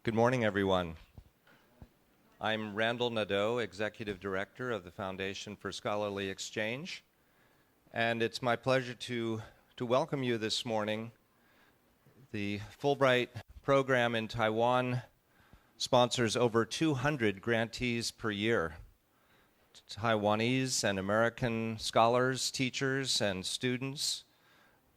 Good morning, everyone. I'm Randall Nadeau, Executive Director of the Foundation for Scholarly Exchange, and it's my pleasure to welcome you this morning. The Fulbright program in Taiwan sponsors over 200 grantees per year. Taiwanese and American scholars, teachers, and students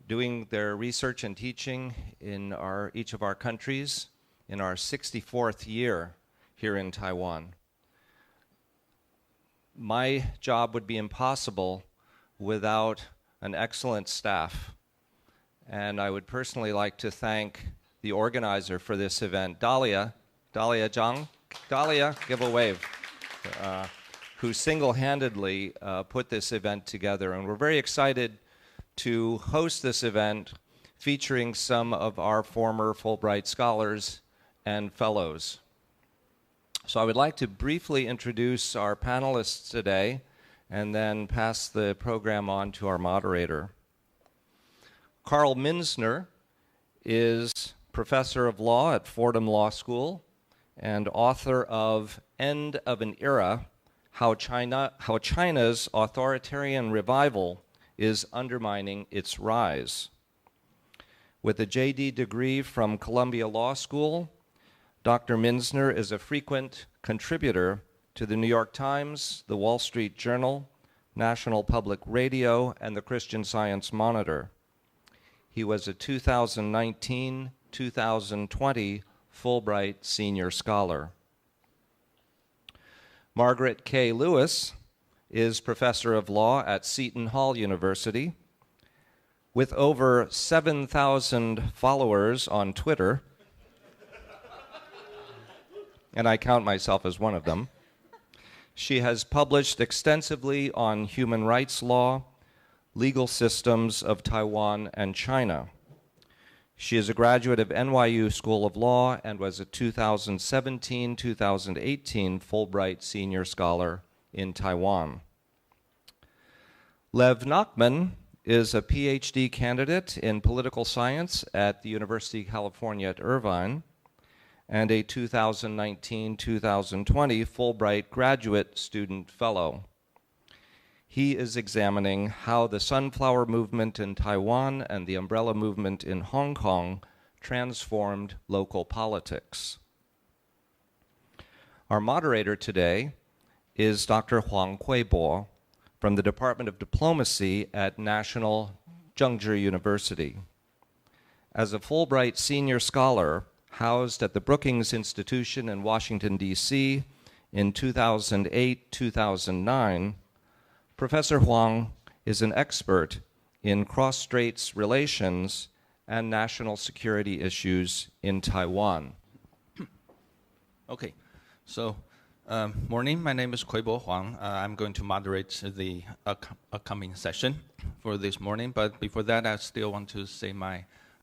doing their research and teaching in each of our countries in our 64th year here in Taiwan. My job would be impossible without an excellent staff, and I would personally like to thank the organizer for this event, Dahlia Zhang. Dahlia, give a wave. Who single-handedly put this event together. And we're very excited to host this event featuring some of our former Fulbright scholars and fellows. So I would like to briefly introduce our panelists today and then pass the program on to our moderator. Carl Minzner is professor of law at Fordham Law School and author of End of an Era, How China's Authoritarian Revival is Undermining its Rise. With a JD degree from Columbia Law School, Dr. Minzner is a frequent contributor to the New York Times, the Wall Street Journal, National Public Radio, and the Christian Science Monitor. He was a 2019-2020 Fulbright Senior Scholar. Margaret K. Lewis is professor of law at Seton Hall University. With over 7,000 followers on Twitter, and I count myself as one of them, she has published extensively on human rights law, legal systems of Taiwan and China. She is a graduate of NYU School of Law and was a 2017-2018 Fulbright Senior Scholar in Taiwan. Lev Nachman is a PhD candidate in political science at the University of California at Irvine and a 2019-2020 Fulbright Graduate Student Fellow. He is examining how the Sunflower Movement in Taiwan and the Umbrella Movement in Hong Kong transformed local politics. Our moderator today is Dr. Huang Huibo from the Department of Diplomacy at National Zhengzhi University. As a Fulbright Senior Scholar housed at the Brookings Institution in Washington, D.C. in 2008-2009, Professor Huang is an expert in cross-straits relations and national security issues in Taiwan. Okay, so morning, my name is Huibo Huang. I'm going to moderate the upcoming session for this morning, but before that, I still want to say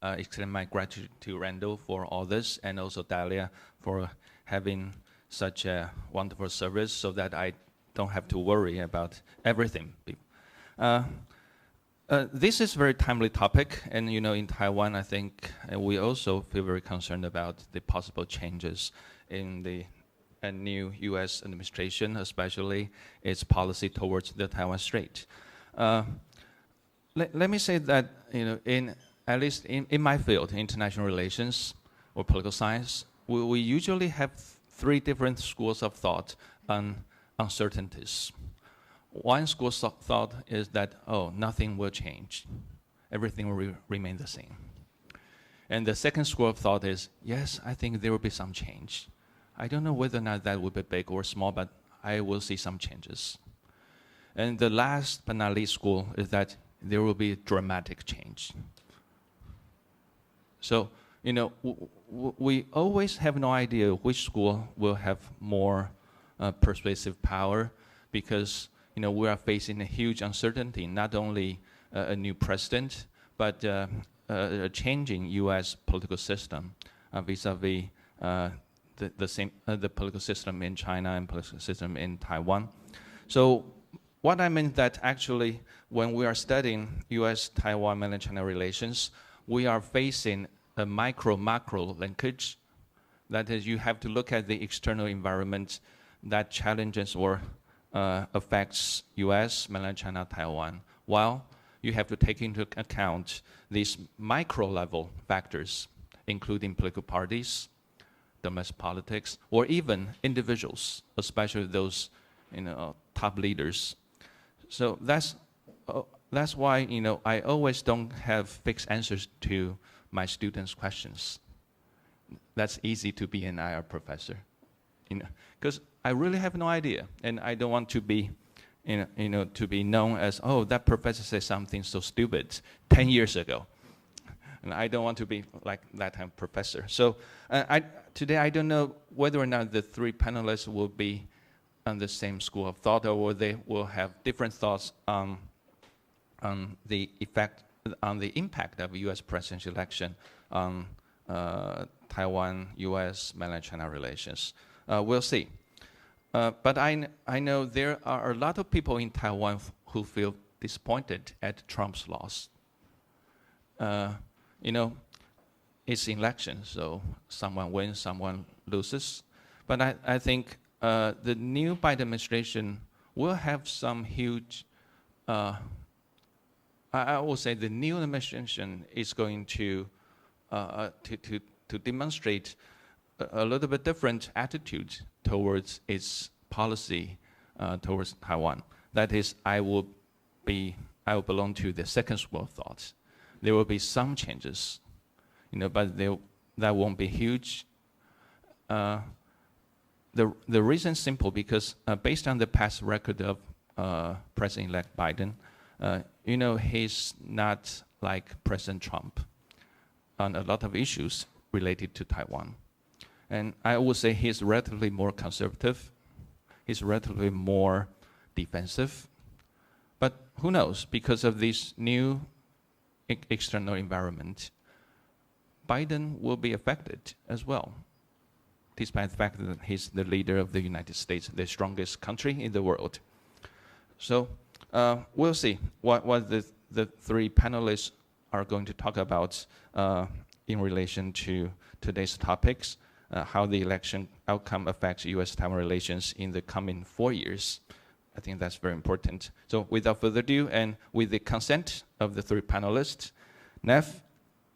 extend my gratitude to Randall for all this, and also Dahlia for having such a wonderful service so that I don't have to worry about everything. This is a very timely topic, and in Taiwan, I think we also feel very concerned about the possible changes in the new U.S. administration, especially its policy towards the Taiwan Strait. Let me say that at least in my field, international relations or political science, we usually have three different schools of thought on uncertainties. One school of thought is that, nothing will change. Everything will remain the same. And the second school of thought is, yes, I think there will be some change. I don't know whether or not that will be big or small, but I will see some changes. And the last but not least school is that there will be dramatic change. So, we always have no idea which school will have more persuasive power because, we are facing a huge uncertainty, not only a new president, but a changing U.S. political system vis-a-vis the political system in China and political system in Taiwan. So what I mean that actually when we are studying U.S.-Taiwan mainland China relations, we are facing a micro-macro linkage That is, you have to look at the external environment that challenges or affects U.S., mainland China, Taiwan, while you have to take into account these micro-level factors, including political parties, domestic politics, or even individuals, especially those top leaders. So that's why I always don't have fixed answers to my students' questions. That's easy to be an IR professor, because I really have no idea, and I don't want to be, to be known as, oh, that professor said something so stupid 10 years ago. And I don't want to be like that kind of professor. So today I don't know whether or not the three panelists will be on the same school of thought, or they will have different thoughts on the impact of U.S. presidential election on Taiwan, U.S., mainland China relations. We'll see. But I know there are a lot of people in Taiwan who feel disappointed at Trump's loss. It's election, so someone wins, someone loses. But I think the new Biden administration will have some huge, I will say the new administration is going to demonstrate a little bit different attitude towards its policy towards Taiwan. That is, I will belong to the second school of thought. There will be some changes, but that won't be huge. The reason is simple, because based on the past record of President-elect Biden, he's not like President Trump on a lot of issues related to Taiwan. And I would say he's relatively more conservative. He's relatively more defensive. But who knows, because of this new external environment, Biden will be affected as well, despite the fact that he's the leader of the United States, the strongest country in the world. So we'll see what the three panelists are going to talk about in relation to today's topics, how the election outcome affects U.S.-Taiwan relations in the coming 4 years. I think that's very important. So without further ado, and with the consent of the three panelists, Nev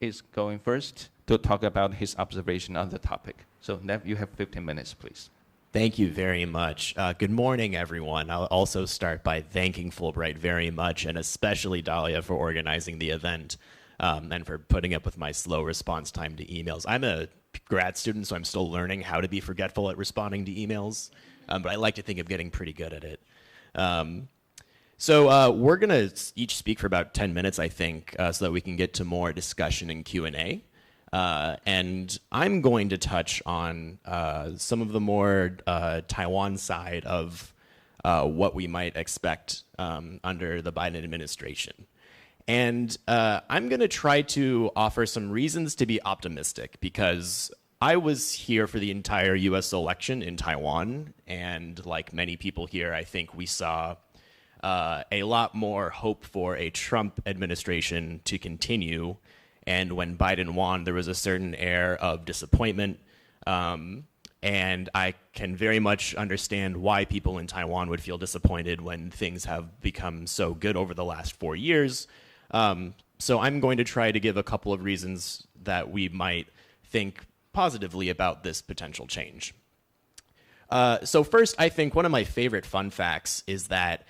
is going first to talk about his observation on the topic. So Nev, you have 15 minutes, please. Thank you very much. Good morning, everyone. I'll also start by thanking Fulbright very much, and especially Dahlia for organizing the event and for putting up with my slow response time to emails. I'm a grad student, so I'm still learning how to be forgetful at responding to emails, but I like to think I'm getting pretty good at it. So we're going to each speak for about 10 minutes, I think, so that we can get to more discussion and Q&A. And I'm going to touch on some of the more Taiwan side of what we might expect under the Biden administration. And I'm going to try to offer some reasons to be optimistic, because I was here for the entire U.S. election in Taiwan, and like many people here, I think we saw a lot more hope for a Trump administration to continue. And when Biden won, there was a certain air of disappointment. And I can very much understand why people in Taiwan would feel disappointed when things have become so good over the last 4 years. So I'm going to try to give a couple of reasons that we might think positively about this potential change. So first, I think one of my favorite fun facts is that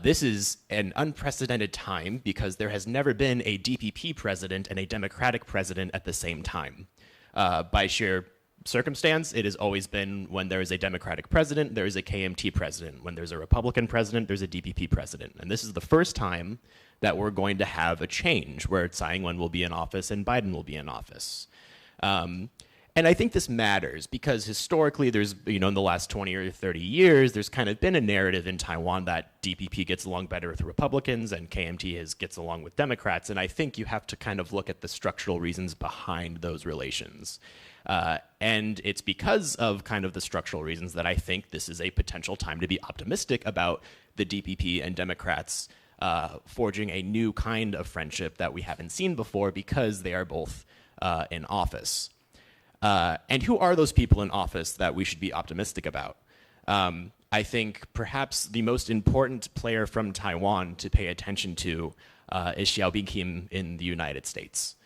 this is an unprecedented time, because there has never been a DPP president and a Democratic president at the same time. By sheer circumstance, it has always been when there is a Democratic president, there is a KMT president. When there's a Republican president, there's a DPP president. And this is the first time that we're going to have a change where Tsai Ing-wen will be in office and Biden will be in office. And I think this matters because historically there's, in the last 20 or 30 years, there's kind of been a narrative in Taiwan that DPP gets along better with Republicans and KMT gets along with Democrats. And I think you have to kind of look at the structural reasons behind those relations. And it's because of kind of the structural reasons that I think this is a potential time to be optimistic about the DPP and Democrats forging a new kind of friendship that we haven't seen before, because they are both in office. And who are those people in office that we should be optimistic about? I think perhaps the most important player from Taiwan to pay attention to is Xiaobin Kim in the United States.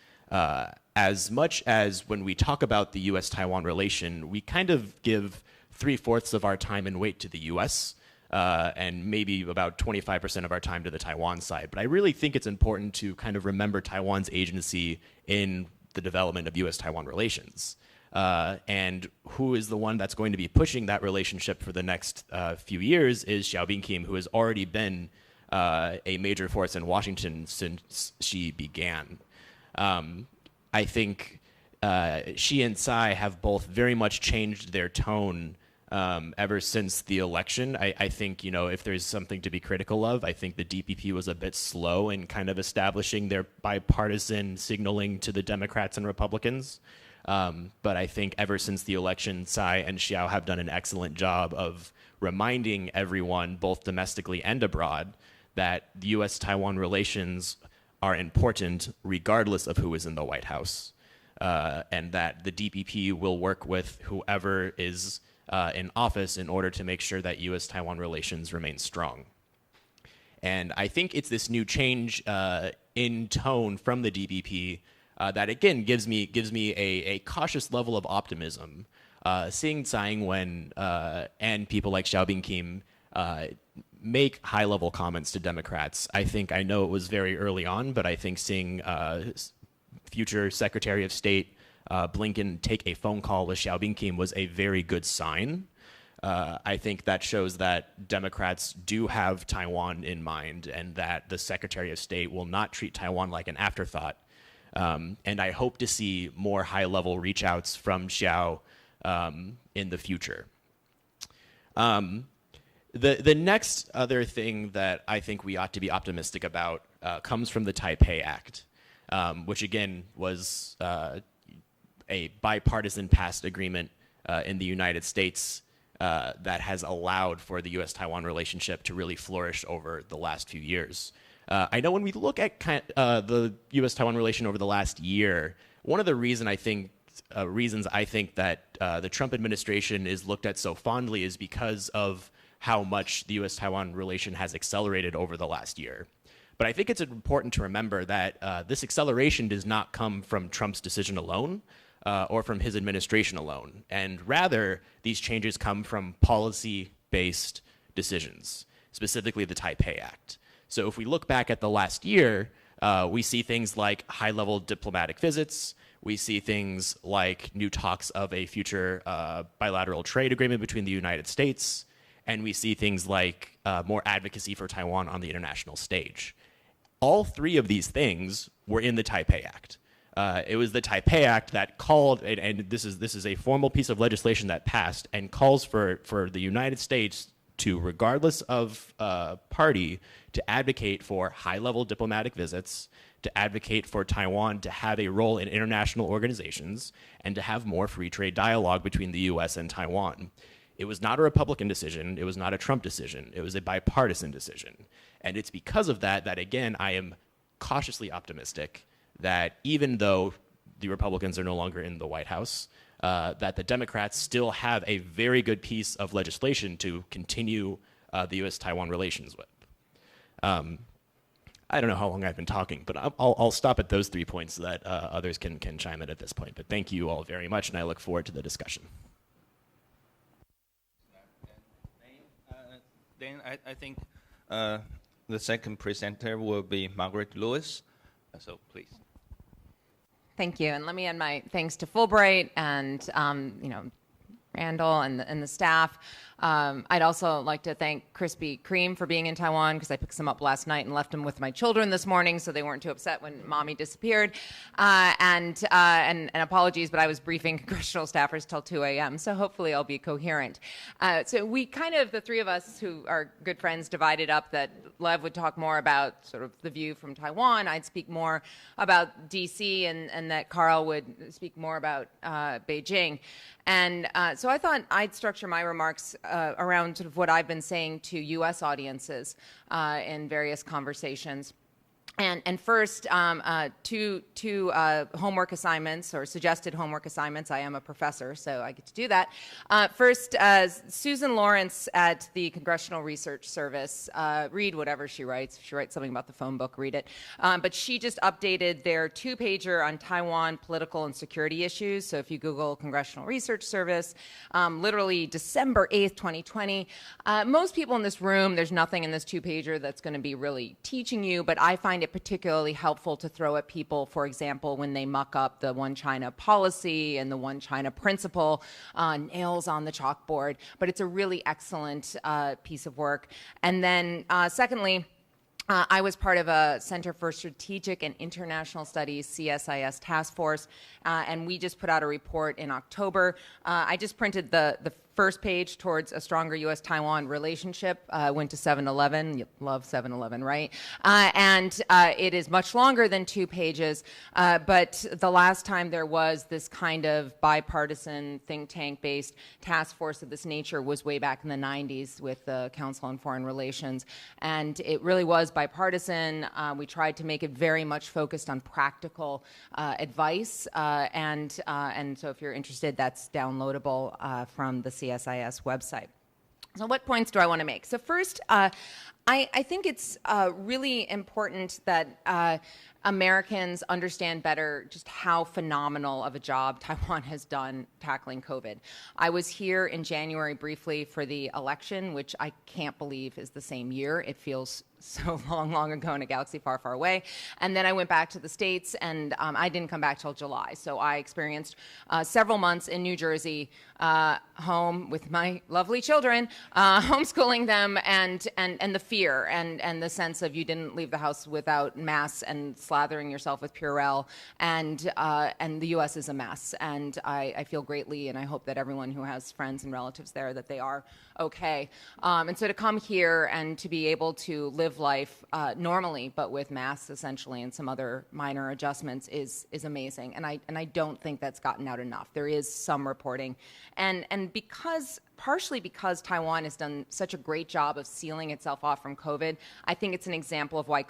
As much as when we talk about the U.S. Taiwan relation, we kind of give 3/4 of our time and weight to the U.S., and maybe about 25% of our time to the Taiwan side. But I really think it's important to kind of remember Taiwan's agency in the development of U.S. Taiwan relations. And who is the one that's going to be pushing that relationship for the next few years is Xiaobin Kim, who has already been a major force in Washington since she began. I think she and Tsai have both very much changed their tone ever since the election. I think, if there's something to be critical of, I think the DPP was a bit slow in kind of establishing their bipartisan signaling to the Democrats and Republicans. But I think ever since the election, Tsai and Xiao have done an excellent job of reminding everyone, both domestically and abroad, that the U.S.-Taiwan relations are important regardless of who is in the White House, and that the DPP will work with whoever is in office in order to make sure that U.S.-Taiwan relations remain strong. And I think it's this new change in tone from the DPP that, again, gives me a cautious level of optimism. Seeing Tsai Ing-wen and people like Xiaobin Kim make high-level comments to Democrats, I know it was very early on, but I think seeing future Secretary of State Blinken take a phone call with Xiaobin Kim was a very good sign. I think that shows that Democrats do have Taiwan in mind and that the Secretary of State will not treat Taiwan like an afterthought. And I hope to see more high-level reach-outs from Xiao in the future. The next other thing that I think we ought to be optimistic about comes from the Taipei Act, which again was a bipartisan passed agreement in the United States that has allowed for the U.S.-Taiwan relationship to really flourish over the last few years. I know when we look at the U.S.-Taiwan relation over the last year, one of the reasons I think that the Trump administration is looked at so fondly is because of how much the U.S.-Taiwan relation has accelerated over the last year. But I think it's important to remember that this acceleration does not come from Trump's decision alone or from his administration alone. And rather, these changes come from policy-based decisions, specifically the Taipei Act. So if we look back at the last year, we see things like high-level diplomatic visits. We see things like new talks of a future bilateral trade agreement between the United States. And we see things like more advocacy for Taiwan on the international stage. All three of these things were in the Taipei Act. It was the Taipei Act that called, and this is a formal piece of legislation that passed and calls for the United States to, regardless of party, to advocate for high-level diplomatic visits, to advocate for Taiwan to have a role in international organizations, and to have more free trade dialogue between the U.S. and Taiwan. It was not a Republican decision. It was not a Trump decision. It was a bipartisan decision. And it's because of that that, again, I am cautiously optimistic that even though the Republicans are no longer in the White House, that the Democrats still have a very good piece of legislation to continue the U.S.-Taiwan relations with. I don't know how long I've been talking, but I'll stop at those 3 points so that others can chime in at this point. But thank you all very much, and I look forward to the discussion. Then I think the second presenter will be Margaret Lewis. So please. Thank you, and let me add my thanks to Fulbright and Randall and the staff. I'd also like to thank Krispy Kreme for being in Taiwan because I picked them up last night and left them with my children this morning, so they weren't too upset when mommy disappeared. And apologies, but I was briefing congressional staffers till 2 a.m., so hopefully I'll be coherent. So we the three of us who are good friends, divided up that Lev would talk more about sort of the view from Taiwan. I'd speak more about D.C. and that Carl would speak more about Beijing. And so I thought I'd structure my remarks around sort of what I've been saying to U.S. audiences in various conversations. And first, two homework assignments or suggested homework assignments. I am a professor, so I get to do that. First, Susan Lawrence at the Congressional Research Service. Read whatever she writes. If she writes something about the phone book, read it. But she just updated their 2-pager on Taiwan political and security issues. So if you Google Congressional Research Service, literally December 8th, 2020. Most people in this room, there's nothing in this 2-pager that's going to be really teaching you, but I find it particularly helpful to throw at people, for example, when they muck up the One China policy and the One China principle, nails on the chalkboard. But it's a really excellent piece of work. And then secondly, I was part of a Center for Strategic and International Studies, CSIS task force, and we just put out a report in October. I just printed the first page towards a stronger U.S. Taiwan relationship. Went to 7-Eleven. You love 7-Eleven, right? And it is much longer than 2 pages, but the last time there was this kind of bipartisan think tank-based task force of this nature was way back in the 90s with the Council on Foreign Relations, and it really was bipartisan. We tried to make it very much focused on practical advice, and so if you're interested, that's downloadable from the CSIS website. So what points do I want to make? So first, I think it's really important that Americans understand better just how phenomenal of a job Taiwan has done tackling COVID. I was here in January briefly for the election, which I can't believe is the same year. It feels so long ago in a galaxy far, far away. And then I went back to the States, and I didn't come back till July. So I experienced several months in New Jersey, home with my lovely children, homeschooling them, and the fear and the sense of you didn't leave the house without masks and slathering yourself with Purell, and the U.S. is a mess. And I feel greatly, and I hope that everyone who has friends and relatives there, that they are okay. And so to come here and to be able to live life normally, but with masks essentially and some other minor adjustments is amazing. And I don't think that's gotten out enough. There is some reporting, and partially because Taiwan has done such a great job of sealing itself off from COVID, I think it's an example of why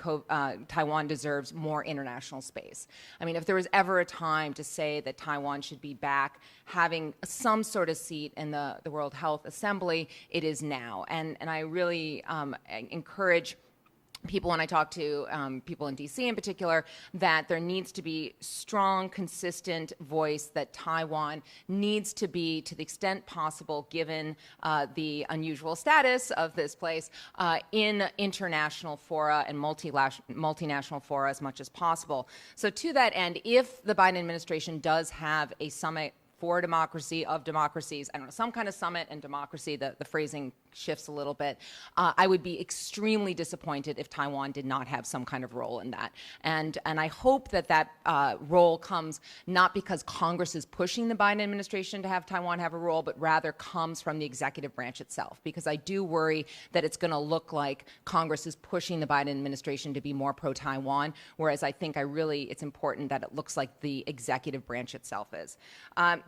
Taiwan deserves more international space. I mean, if there was ever a time to say that Taiwan should be back having some sort of seat in the World Health Assembly, it is now. And I really encourage people, when I talk to people in D.C. in particular, that there needs to be strong, consistent voice that Taiwan needs to be, to the extent possible, given the unusual status of this place, in international fora and multinational fora as much as possible. So to that end, if the Biden administration does have a summit for democracy, of democracies, I don't know, some kind of summit and democracy, the phrasing shifts a little bit, I would be extremely disappointed if Taiwan did not have some kind of role in that. And I hope that role comes not because Congress is pushing the Biden administration to have Taiwan have a role, but rather comes from the executive branch itself. Because I do worry that it's going to look like Congress is pushing the Biden administration to be more pro-Taiwan, whereas I think it's important that it looks like the executive branch itself is.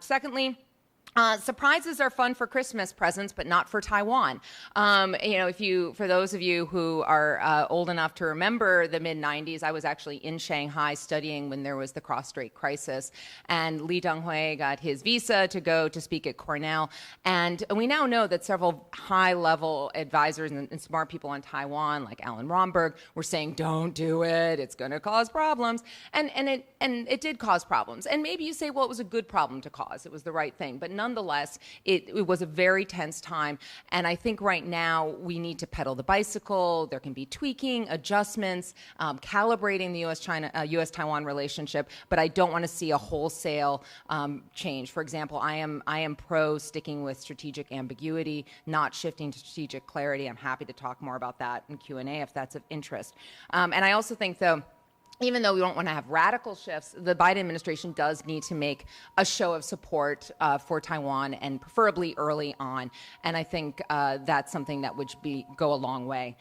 Secondly, surprises are fun for Christmas presents, but not for Taiwan. For those of you who are old enough to remember the mid-90s, I was actually in Shanghai studying when there was the cross-strait crisis, and Lee Teng-hui got his visa to go to speak at Cornell. And we now know that several high-level advisors and smart people on Taiwan, like Alan Romberg, were saying, "Don't do it; it's going to cause problems." And it did cause problems. And maybe you say, well, it was a good problem to cause; it was the right thing, but nonetheless, it was a very tense time, and I think right now we need to pedal the bicycle. There can be tweaking, adjustments, calibrating the U.S.-Taiwan relationship, but I don't want to see a wholesale change. For example, I am pro sticking with strategic ambiguity, not shifting to strategic clarity. I'm happy to talk more about that in Q&A if that's of interest. And I also think, though, even though we don't want to have radical shifts, the Biden administration does need to make a show of support for Taiwan, and preferably early on. And I think that's something that would go a long way.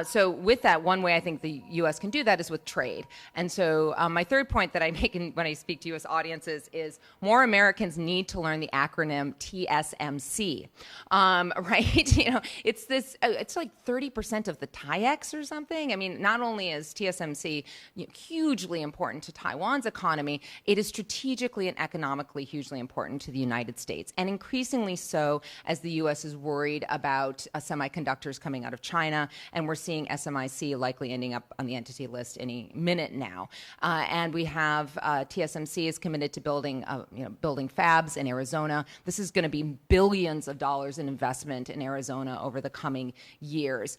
So with that, one way I think the U.S. can do that is with trade. And so my third point that I make when I speak to U.S. audiences is more Americans need to learn the acronym TSMC, right? You know, it's this. It's like 30% of the TAIEX or something. I mean, not only is TSMC hugely important to Taiwan's economy, it is strategically and economically hugely important to the United States, and increasingly so as the U.S. is worried about semiconductors coming out of China, and we're seeing SMIC likely ending up on the entity list any minute now. And we have TSMC is committed to building fabs in Arizona. This is going to be billions of dollars in investment in Arizona over the coming years.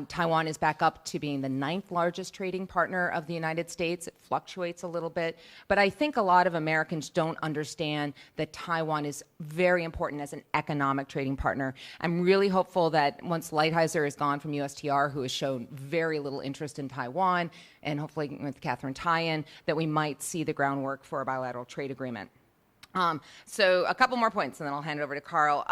Taiwan is back up to being the 9th largest trading partner of the United States. It fluctuates a little bit, but I think a lot of Americans don't understand that Taiwan is very important as an economic trading partner. I'm really hopeful that once Lighthizer is gone from USTR, who has shown very little interest in Taiwan, and hopefully with Catherine Tai-in, that we might see the groundwork for a bilateral trade agreement. So a couple more points, and then I'll hand it over to Carl.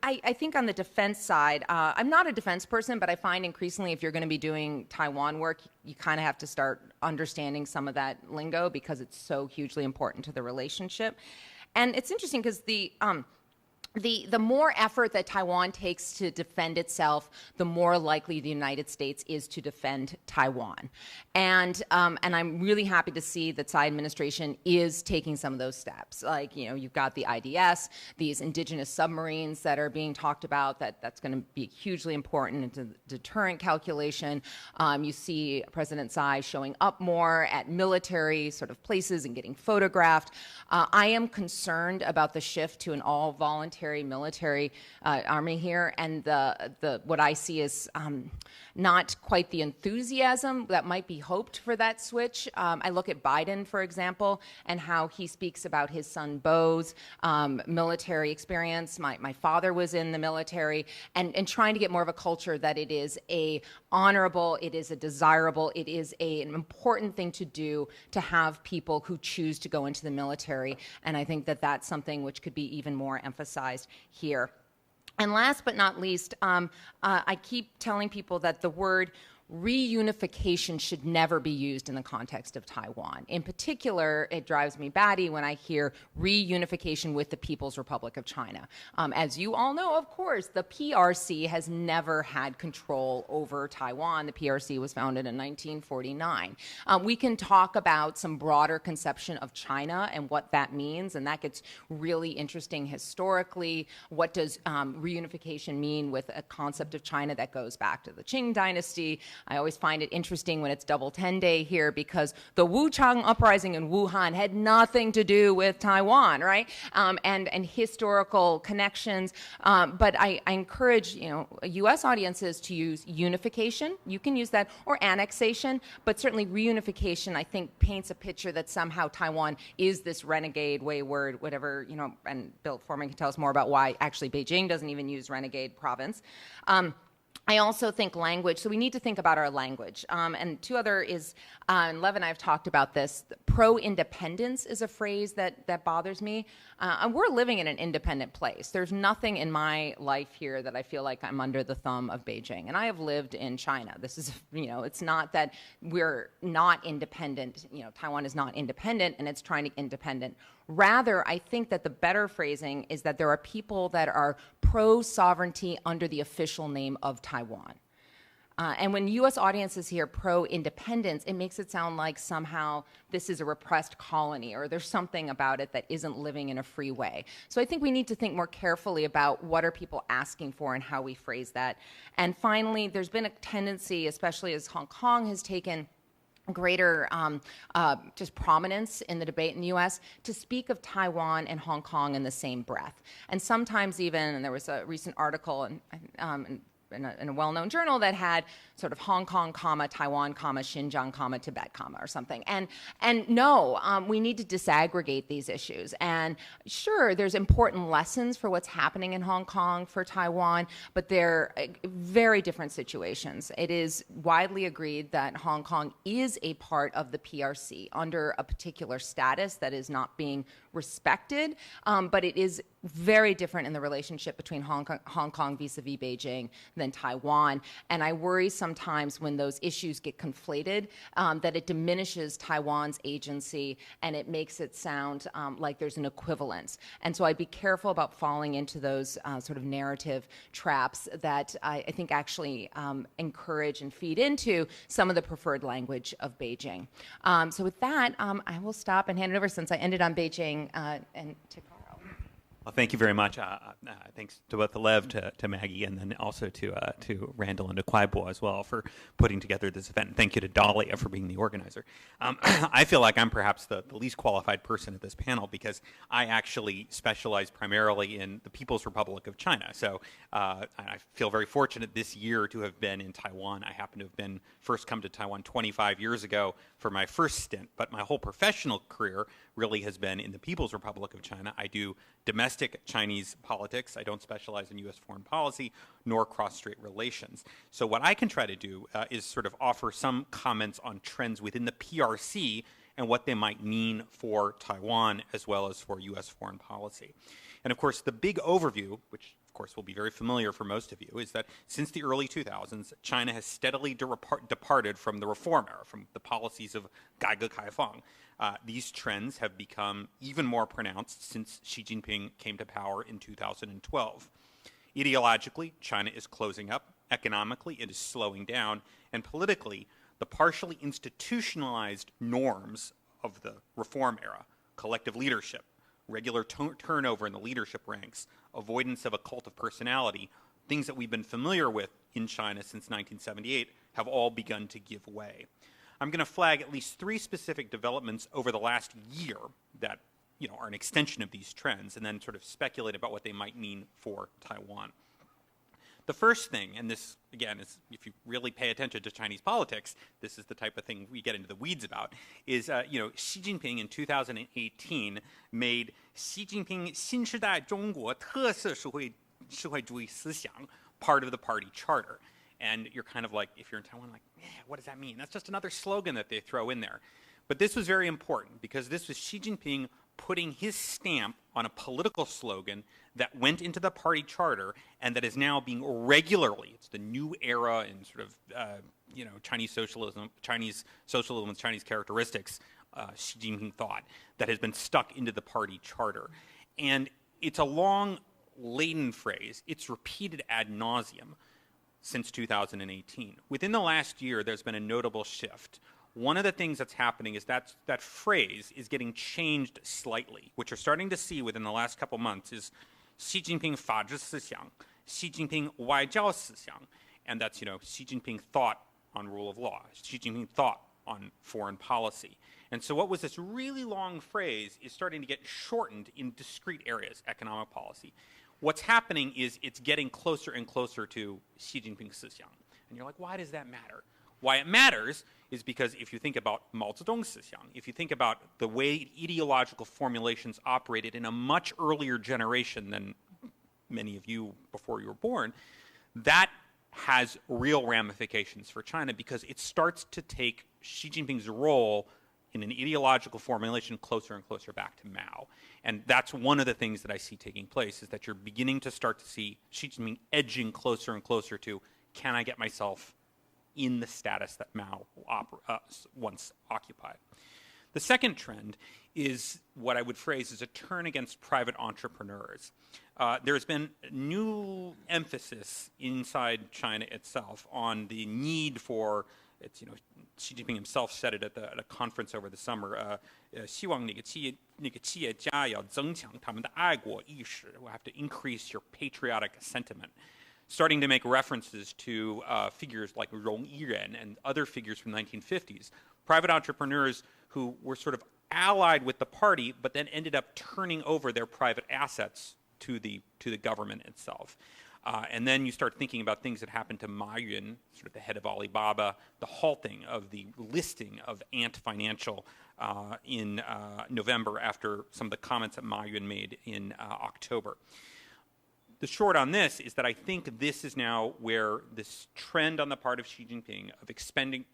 I think on the defense side, I'm not a defense person, but I find increasingly if you're going to be doing Taiwan work, you kind of have to start understanding some of that lingo because it's so hugely important to the relationship. And it's interesting because the more effort that Taiwan takes to defend itself, the more likely the United States is to defend Taiwan. And I'm really happy to see that Tsai administration is taking some of those steps. Like, you know, you've got the IDS, these indigenous submarines that are being talked about, that's going to be hugely important into the deterrent calculation. You see President Tsai showing up more at military sort of places and getting photographed. I am concerned about the shift to an all-voluntary military army here, and what I see is not quite the enthusiasm that might be hoped for that switch. I look at Biden, for example, and how he speaks about his son Beau's military experience. My father was in the military, and trying to get more of a culture that it is a honorable, it is a desirable, it is an important thing to do to have people who choose to go into the military. And I think that that's something which could be even more emphasized here. And last but not least, I keep telling people that the word reunification should never be used in the context of Taiwan. In particular, it drives me batty when I hear reunification with the People's Republic of China. As you all know, of course, the PRC has never had control over Taiwan. The PRC was founded in 1949. We can talk about some broader conception of China and what that means, and that gets really interesting historically. What does reunification mean with a concept of China that goes back to the Qing dynasty? I always find it interesting when it's Double 10 Day here because the Wuchang uprising in Wuhan had nothing to do with Taiwan, right? And historical connections. But I encourage U.S. audiences to use unification. You can use that, or annexation, but certainly reunification, I think, paints a picture that somehow Taiwan is this renegade, wayward, whatever, and Bill Foreman can tell us more about why actually Beijing doesn't even use renegade province. I also think language, so we need to think about our language. And two other is, and Lev and I have talked about this, pro-independence is a phrase that bothers me. And we're living in an independent place. There's nothing in my life here that I feel like I'm under the thumb of Beijing. And I have lived in China. This is, it's not that we're not independent. Taiwan is not independent and it's trying to be independent. Rather, I think that the better phrasing is that there are people that are pro-sovereignty under the official name of Taiwan. And when U.S. audiences hear pro-independence, it makes it sound like somehow this is a repressed colony or there's something about it that isn't living in a free way. So I think we need to think more carefully about what are people asking for and how we phrase that. And finally, there's been a tendency, especially as Hong Kong has taken greater just prominence in the debate in the U.S., to speak of Taiwan and Hong Kong in the same breath. And sometimes even, and there was a recent article in a well-known journal that had sort of Hong Kong, Taiwan, Xinjiang, Tibet, or something. And no, we need to disaggregate these issues. And sure, there's important lessons for what's happening in Hong Kong for Taiwan, but they're very different situations. It is widely agreed that Hong Kong is a part of the PRC under a particular status that is not being respected, but it is very different in the relationship between Hong Kong vis-a-vis Beijing than Taiwan. And I worry sometimes when those issues get conflated that it diminishes Taiwan's agency and it makes it sound like there's an equivalence. And so I'd be careful about falling into those sort of narrative traps that I think actually encourage and feed into some of the preferred language of Beijing. So with that, I will stop and hand it over, since I ended on Beijing, and to Carl. Well, thank you very much. Thanks to both Lev, to Maggie, and then also to Randall and to Kwaibo as well for putting together this event. And thank you to Dahlia for being the organizer. I feel like I'm perhaps the least qualified person at this panel because I actually specialize primarily in the People's Republic of China. So I feel very fortunate this year to have been in Taiwan. I happen to have been first come to Taiwan 25 years ago for my first stint, but my whole professional career really has been in the People's Republic of China. I do domestic Chinese politics. I don't specialize in U.S. foreign policy nor cross-strait relations. So what I can try to do is sort of offer some comments on trends within the PRC and what they might mean for Taiwan as well as for U.S. foreign policy. And of course, the big overview, which of course will be very familiar for most of you, is that since the early 2000s, China has steadily departed from the reform era, from the policies of 改革开放. These trends have become even more pronounced since Xi Jinping came to power in 2012. Ideologically, China is closing up. Economically, it is slowing down. And politically, the partially institutionalized norms of the reform era, collective leadership, regular turnover in the leadership ranks, avoidance of a cult of personality, things that we've been familiar with in China since 1978, have all begun to give way. I'm going to flag at least 3 specific developments over the last year that are an extension of these trends, and then sort of speculate about what they might mean for Taiwan. The first thing, and this, again, is if you really pay attention to Chinese politics, this is the type of thing we get into the weeds about, is, Xi Jinping in 2018 made 习近平新时代中国特色社会主义思想 part of the party charter. And you're kind of like, if you're in Taiwan, like, yeah, what does that mean? That's just another slogan that they throw in there. But this was very important because this was Xi Jinping putting his stamp on a political slogan that went into the party charter and that is now being regularly, it's the new era in sort of, Chinese socialism with Chinese characteristics, Xi Jinping thought, that has been stuck into the party charter. And it's a long, laden phrase. It's repeated ad nauseum since 2018. Within the last year, there's been a notable shift. One of the things that's happening is that phrase is getting changed slightly. What you're starting to see within the last couple months is 习近平法治思想, 习近平外交思想, and that's, Xi Jinping thought on rule of law, Xi Jinping thought on foreign policy. And so what was this really long phrase is starting to get shortened in discrete areas, economic policy. What's happening is it's getting closer and closer to Xi Jinping 思想. And you're like, why does that matter? Why it matters is because if you think about Mao Zedong 思想, if you think about the way ideological formulations operated in a much earlier generation than many of you before you were born, that has real ramifications for China because it starts to take Xi Jinping's role in an ideological formulation closer and closer back to Mao. And that's one of the things that I see taking place, is that you're beginning to start to see Xi Jinping edging closer and closer to, can I get myself in the status that Mao once occupied? The second trend is what I would phrase as a turn against private entrepreneurs. There's been new emphasis inside China itself on the need for, Xi Jinping himself said it at a conference over the summer, 希望那个企业家要增强他们的爱国意识, will have to increase your patriotic sentiment. Starting to make references to figures like Rong Yiren and other figures from the 1950s, private entrepreneurs who were sort of allied with the party, but then ended up turning over their private assets to the government itself. And then you start thinking about things that happened to Ma Yun, sort of the head of Alibaba, the halting of the listing of Ant Financial in November after some of the comments that Ma Yun made in October. The short on this is that I think this is now where this trend on the part of Xi Jinping of expanding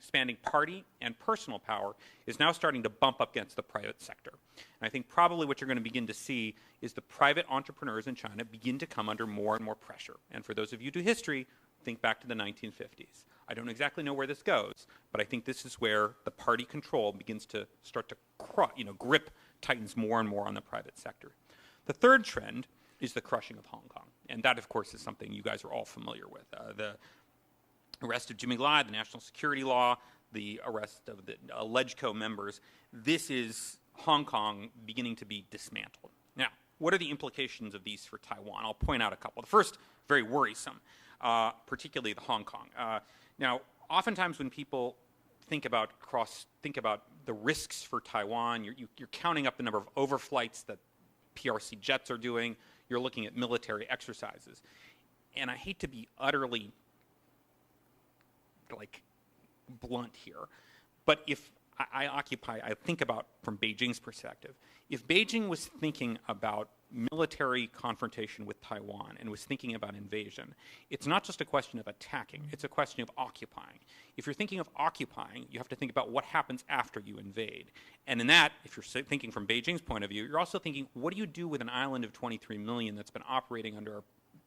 party and personal power is now starting to bump up against the private sector. And I think probably what you're going to begin to see is the private entrepreneurs in China begin to come under more and more pressure. And for those of you who do history, think back to the 1950s. I don't exactly know where this goes, but I think this is where the party control begins to start to grip tightens more and more on the private sector. The third trend is the crushing of Hong Kong. And that, of course, is something you guys are all familiar with. The arrest of Jimmy Lai, the national security law, the arrest of the alleged co-members. This is Hong Kong beginning to be dismantled. Now, what are the implications of these for Taiwan? I'll point out a couple. The first, very worrisome, particularly the Hong Kong. Now, oftentimes when people think about the risks for Taiwan, you're counting up the number of overflights that PRC jets are doing. You're looking at military exercises. And I hate to be utterly blunt here, but if I think about from Beijing's perspective, if Beijing was thinking about military confrontation with Taiwan and was thinking about invasion, it's not just a question of attacking, it's a question of occupying. If you're thinking of occupying, you have to think about what happens after you invade. And in that, if you're thinking from Beijing's point of view, you're also thinking, what do you do with an island of 23 million that's been operating under a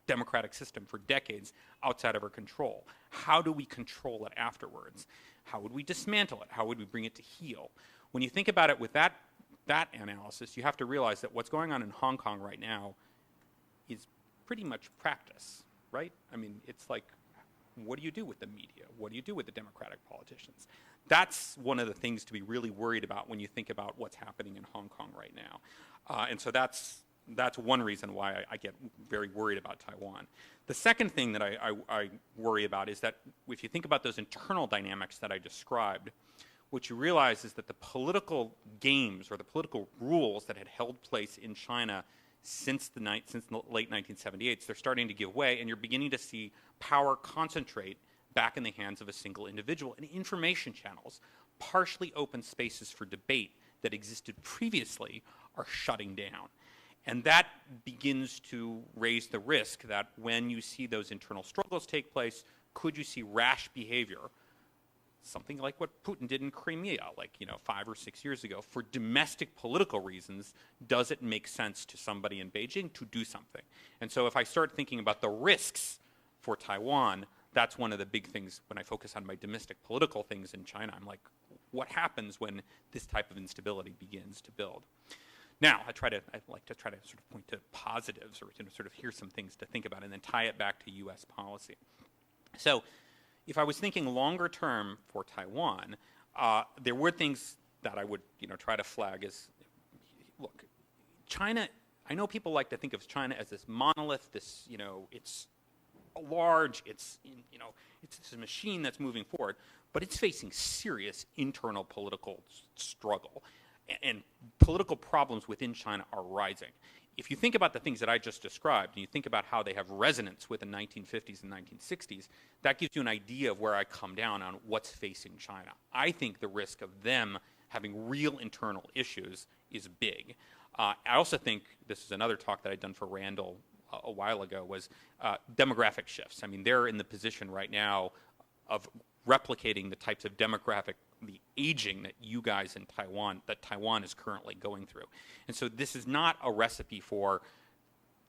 democratic system for decades outside of our control? How do we control it afterwards? How would we dismantle it? How would we bring it to heel? When you think about it with that analysis, you have to realize that what's going on in Hong Kong right now is pretty much practice, right? I mean, it's like, what do you do with the media? What do you do with the democratic politicians? That's one of the things to be really worried about when you think about what's happening in Hong Kong right now. And so that's one reason why I get very worried about Taiwan. The second thing that I worry about is that if you think about those internal dynamics that I described, what you realize is that the political games or the political rules that had held place in China since the late 1978s, they're starting to give way, and you're beginning to see power concentrate back in the hands of a single individual. And information channels, partially open spaces for debate that existed previously, are shutting down. And that begins to raise the risk that when you see those internal struggles take place, could you see rash behavior? Something like what Putin did in Crimea, 5 or 6 years ago. For domestic political reasons, does it make sense to somebody in Beijing to do something? And so if I start thinking about the risks for Taiwan, that's one of the big things when I focus on my domestic political things in China. I'm like, what happens when this type of instability begins to build? Now, I like to try to sort of point to positives or sort of hear some things to think about and then tie it back to U.S. policy. So if I was thinking longer term for Taiwan, there were things that I would try to flag as, look, China, I know people like to think of China as this monolith, it's large, it's a machine that's moving forward, but it's facing serious internal political struggle. And political problems within China are rising. If you think about the things that I just described, and you think about how they have resonance with the 1950s and 1960s, that gives you an idea of where I come down on what's facing China. I think the risk of them having real internal issues is big. I also think, this is another talk that I'd done for Randall a while ago, was demographic shifts. I mean, they're in the position right now of replicating the types of the aging that you guys in Taiwan, that Taiwan is currently going through. And so this is not a recipe for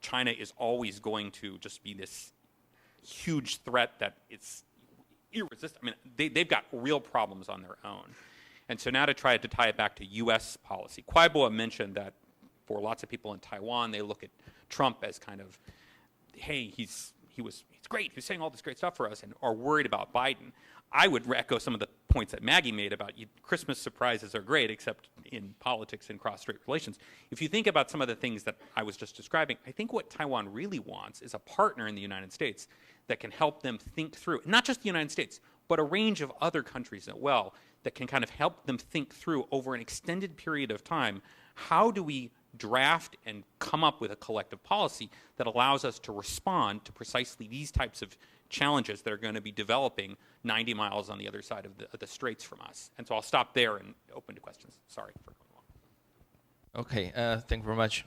China is always going to just be this huge threat that it's irresistible. I mean, they've got real problems on their own. And so now to try to tie it back to U.S. policy. Kwaiboa mentioned that for lots of people in Taiwan, they look at Trump as kind of, hey, he's great, he's saying all this great stuff for us, and are worried about Biden. I would echo some of the points that Maggie made about Christmas surprises are great, except in politics and cross-strait relations. If you think about some of the things that I was just describing, I think what Taiwan really wants is a partner in the United States that can help them think through, not just the United States, but a range of other countries as well, that can kind of help them think through over an extended period of time, how do we draft and come up with a collective policy that allows us to respond to precisely these types of challenges that are going to be developing 90 miles on the other side of the straits from us. And so I'll stop there and open to questions. Sorry for going long. Okay, thank you very much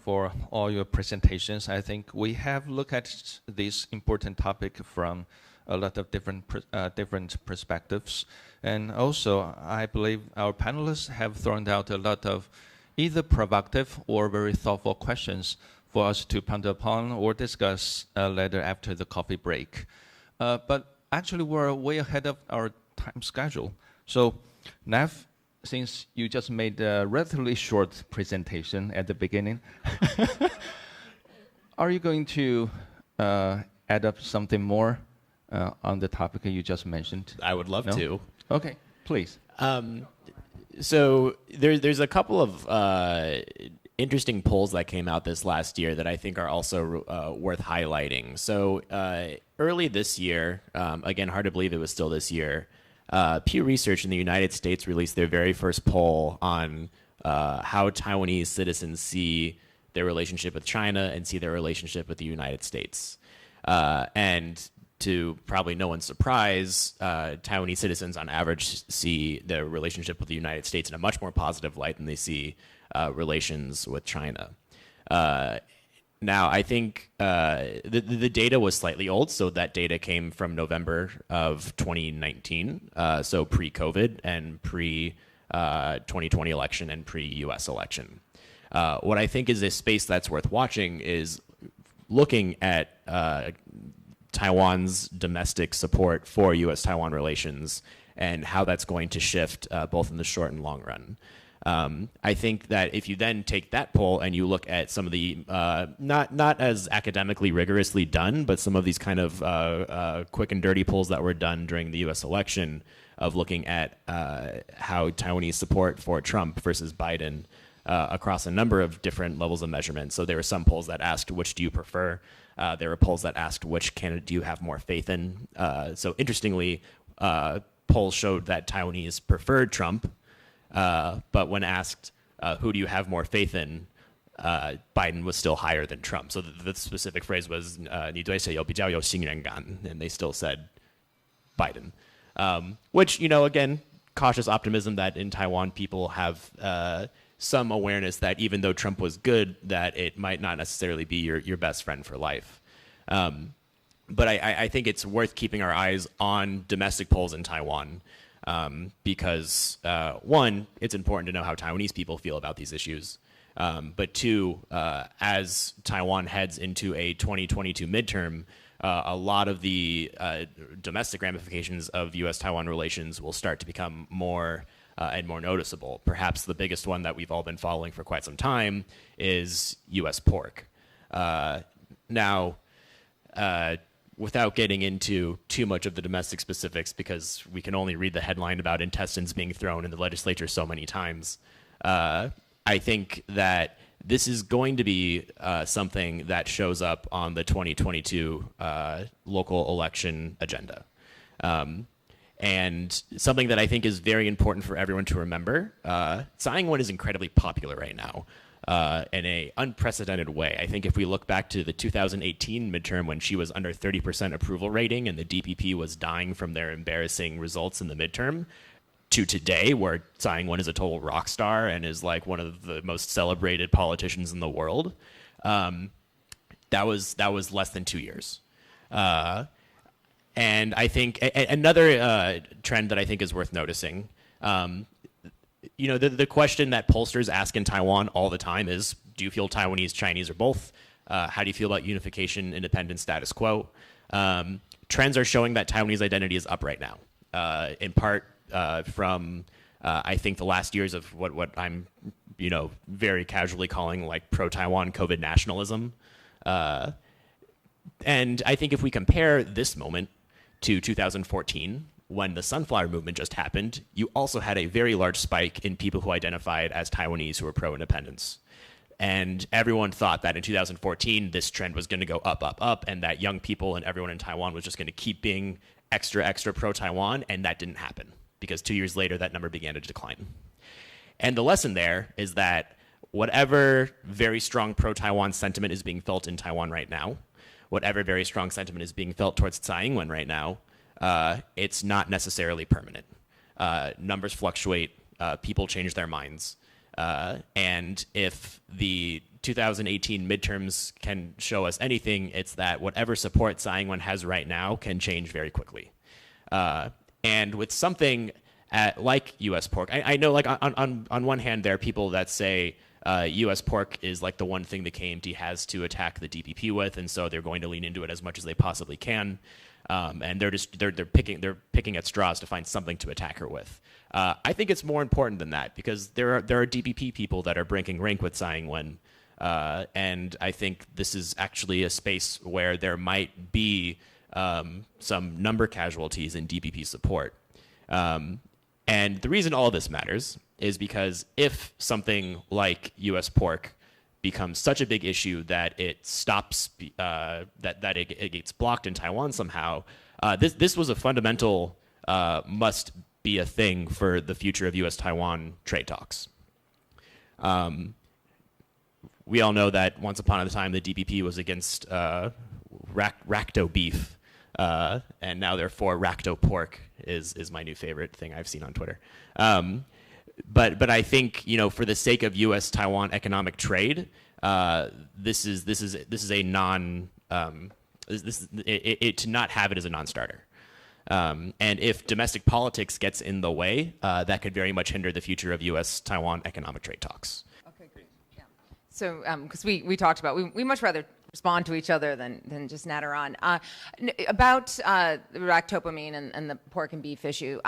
for all your presentations. I think we have looked at this important topic from a lot of different perspectives. And also, I believe our panelists have thrown out a lot of either provocative or very thoughtful questions for us to ponder upon or discuss later after the coffee break. But actually, we're way ahead of our time schedule. So, Nev, since you just made a relatively short presentation at the beginning, are you going to add up something more on the topic you just mentioned? I would love to. Okay, please. So there's a couple of interesting polls that came out this last year that I think are also worth highlighting. So early this year, again, hard to believe it was still this year, Pew Research in the United States released their very first poll on how Taiwanese citizens see their relationship with China and see their relationship with the United States. And to probably no one's surprise, Taiwanese citizens on average see their relationship with the United States in a much more positive light than they see relations with China. Now, I think the data was slightly old, so that data came from November of 2019, so pre-COVID and pre-2020 election and pre-U.S. election. What I think is a space that's worth watching is looking at Taiwan's domestic support for U.S. Taiwan relations and how that's going to shift both in the short and long run. I think that if you then take that poll and you look at some of the, not as academically rigorously done, but some of these kind of quick and dirty polls that were done during the U.S. election of looking at how Taiwanese support for Trump versus Biden across a number of different levels of measurement. So there were some polls that asked, which do you prefer? There were polls that asked, which candidate do you have more faith in? So interestingly, polls showed that Taiwanese preferred Trump, but when asked, who do you have more faith in, Biden was still higher than Trump. So the specific phrase was, 你对谁有比较有信任感? And they still said Biden. Which, you know, again, cautious optimism that in Taiwan people have some awareness that even though Trump was good, that it might not necessarily be your best friend for life. But I think it's worth keeping our eyes on domestic polls in Taiwan because, one, it's important to know how Taiwanese people feel about these issues. But two, as Taiwan heads into a 2022 midterm, a lot of the domestic ramifications of U.S. Taiwan relations will start to become more and more noticeable. Perhaps the biggest one that we've all been following for quite some time is U.S. pork. Now, without getting into too much of the domestic specifics, because we can only read the headline about intestines being thrown in the legislature so many times, I think that this is going to be something that shows up on the 2022 local election agenda. And something that I think is very important for everyone to remember, Tsai Ing-wen is incredibly popular right now in an unprecedented way. I think if we look back to the 2018 midterm when she was under 30% approval rating and the DPP was dying from their embarrassing results in the midterm, to today where Tsai Ing-wen is a total rock star and is like one of the most celebrated politicians in the world, that was less than 2 years. And I think another trend that I think is worth noticing, you know, the question that pollsters ask in Taiwan all the time is, do you feel Taiwanese, Chinese, or both? How do you feel about unification, independence, status quo? Trends are showing that Taiwanese identity is up right now, in part from, I think, the last years of what I'm, you know, very casually calling like pro-Taiwan COVID nationalism. And I think if we compare this moment to 2014, when the Sunflower Movement just happened, you also had a very large spike in people who identified as Taiwanese who were pro-independence. And everyone thought that in 2014, this trend was going to go up, up, up, and that young people and everyone in Taiwan was just going to keep being extra, extra pro-Taiwan, and that didn't happen, because 2 years later, that number began to decline. And the lesson there is that whatever very strong pro-Taiwan sentiment is being felt in Taiwan right now, whatever very strong sentiment is being felt towards Tsai Ing-wen right now, it's not necessarily permanent. Numbers fluctuate, people change their minds, and if the 2018 midterms can show us anything, it's that whatever support Tsai Ing-wen has right now can change very quickly. And with something like U.S. pork, I know like on one hand there are people that say U.S. pork is like the one thing the KMT has to attack the DPP with, and so they're going to lean into it as much as they possibly can. And they're picking at straws to find something to attack her with. I think it's more important than that, because there are DPP people that are breaking rank with Tsai Ing-wen, and I think this is actually a space where there might be some number casualties in DPP support. And the reason all of this matters is because if something like U.S. pork becomes such a big issue that it stops, that it gets blocked in Taiwan somehow, this was a fundamental must be a thing for the future of U.S. Taiwan trade talks. We all know that once upon a time the DPP was against racto beef, and now they're for racto pork is my new favorite thing I've seen on Twitter. But I think, you know, for the sake of U.S. Taiwan economic trade, this is a non to not have it as a non-starter. And if domestic politics gets in the way, that could very much hinder the future of U.S. Taiwan economic trade talks. Okay, great. Yeah. So, because we talked about, we much rather respond to each other than just natter on. About ractopamine and the pork and beef issue,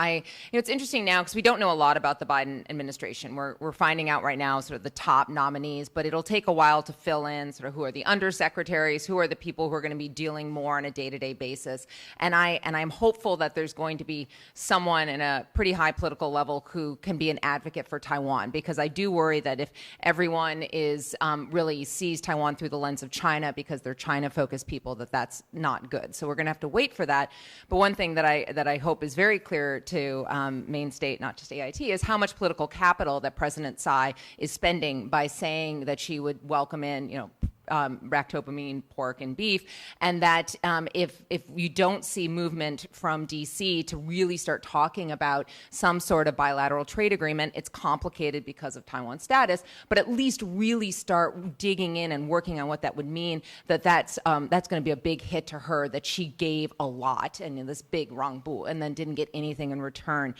it's interesting now because we don't know a lot about the Biden administration. We're finding out right now sort of the top nominees, but it'll take a while to fill in sort of who are the undersecretaries, who are the people who are going to be dealing more on a day-to-day basis. And I'm hopeful that there's going to be someone in a pretty high political level who can be an advocate for Taiwan, because I do worry that if everyone is really sees Taiwan through the lens of China, because they're China-focused people, that's not good. So we're going to have to wait for that. But one thing that I hope is very clear to Main State, not just AIT, is how much political capital that President Tsai is spending by saying that she would welcome in, ractopamine, pork, and beef, and that if you don't see movement from D.C. to really start talking about some sort of bilateral trade agreement, it's complicated because of Taiwan's status, but at least really start digging in and working on what that would mean, that's going to be a big hit to her, that she gave a lot, and this big rangbu, and then didn't get anything in return.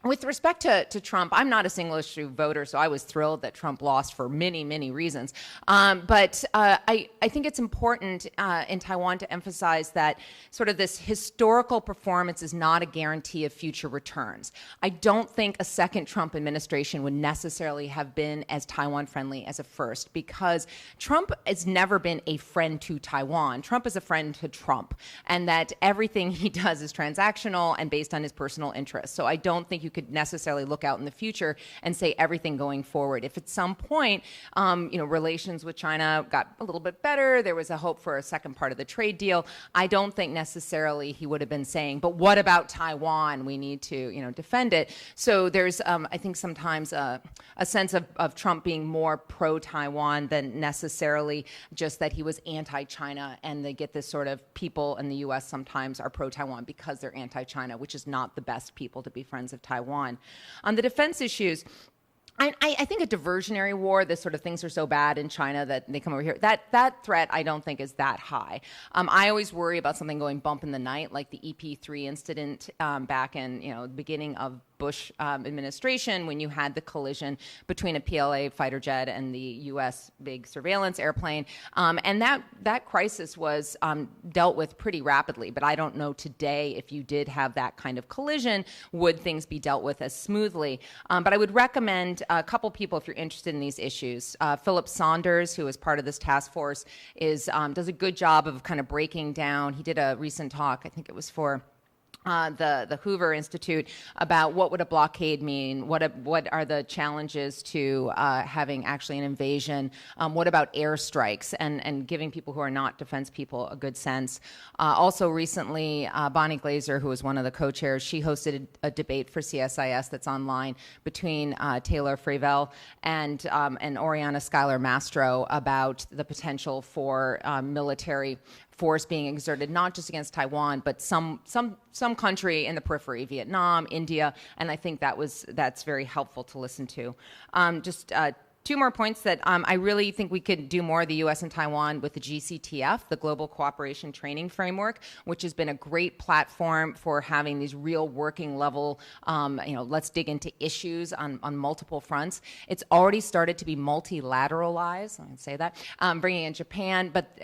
With respect to Trump, I'm not a single-issue voter, so I was thrilled that Trump lost for many, many reasons. But I think it's important in Taiwan to emphasize that sort of this historical performance is not a guarantee of future returns. I don't think a second Trump administration would necessarily have been as Taiwan-friendly as a first, because Trump has never been a friend to Taiwan. Trump is a friend to Trump, and that everything he does is transactional and based on his personal interests. So I don't think you could necessarily look out in the future and say everything going forward. If at some point, relations with China got a little bit better, there was a hope for a second part of the trade deal, I don't think necessarily he would have been saying, but what about Taiwan? We need to, defend it. So there's, I think sometimes a sense of Trump being more pro-Taiwan than necessarily just that he was anti-China, and they get this sort of people in the U.S. sometimes are pro-Taiwan because they're anti-China, which is not the best people to be friends of Taiwan. On the defense issues, I think a diversionary war, this sort of things are so bad in China that they come over here, that threat I don't think is that high. I always worry about something going bump in the night, like the EP3 incident back in the beginning of Bush administration, when you had the collision between a PLA fighter jet and the U.S. big surveillance airplane. And that crisis was dealt with pretty rapidly. But I don't know today, if you did have that kind of collision, would things be dealt with as smoothly? But I would recommend a couple people, if you're interested in these issues. Philip Saunders, who is part of this task force, does a good job of kind of breaking down. He did a recent talk, I think it was for the Hoover Institute about what would a blockade mean, what are the challenges to having actually an invasion, what about airstrikes, and giving people who are not defense people a good sense. Also recently, Bonnie Glaser, who was one of the co-chairs, she hosted a debate for CSIS that's online between Taylor Fravel and Oriana Schuyler Mastro about the potential for military force being exerted not just against Taiwan, but some country in the periphery, Vietnam, India, and I think that's very helpful to listen to. Two more points that I really think we could do more, the U.S. and Taiwan, with the GCTF, the Global Cooperation Training Framework, which has been a great platform for having these real working level, let's dig into issues on multiple fronts. It's already started to be multilateralized, I can say that, bringing in Japan, but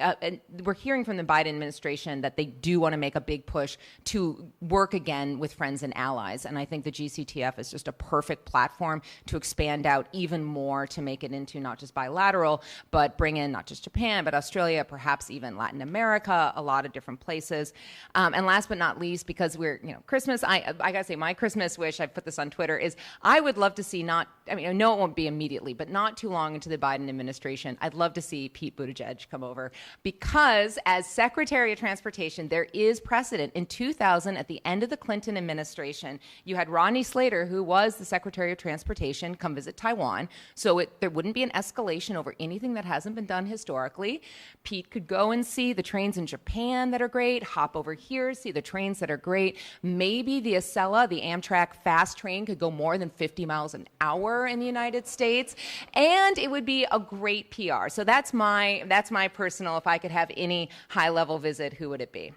we're hearing from the Biden administration that they do want to make a big push to work again with friends and allies, and I think the GCTF is just a perfect platform to expand out even more to make it into not just bilateral, but bring in not just Japan, but Australia, perhaps even Latin America, a lot of different places. And last but not least, because we're, Christmas, I gotta say, my Christmas wish, I put this on Twitter, is I would love to see I know it won't be immediately, but not too long into the Biden administration, I'd love to see Pete Buttigieg come over, because as Secretary of Transportation, there is precedent. In 2000, at the end of the Clinton administration, you had Rodney Slater, who was the Secretary of Transportation, come visit Taiwan. So there wouldn't be an escalation over anything that hasn't been done historically. Pete could go and see the trains in Japan that are great, hop over here, see the trains that are great. Maybe the Acela, the Amtrak fast train, could go more than 50 miles an hour in the United States, and it would be a great PR. So that's my personal, if I could have any high-level visit, who would it be?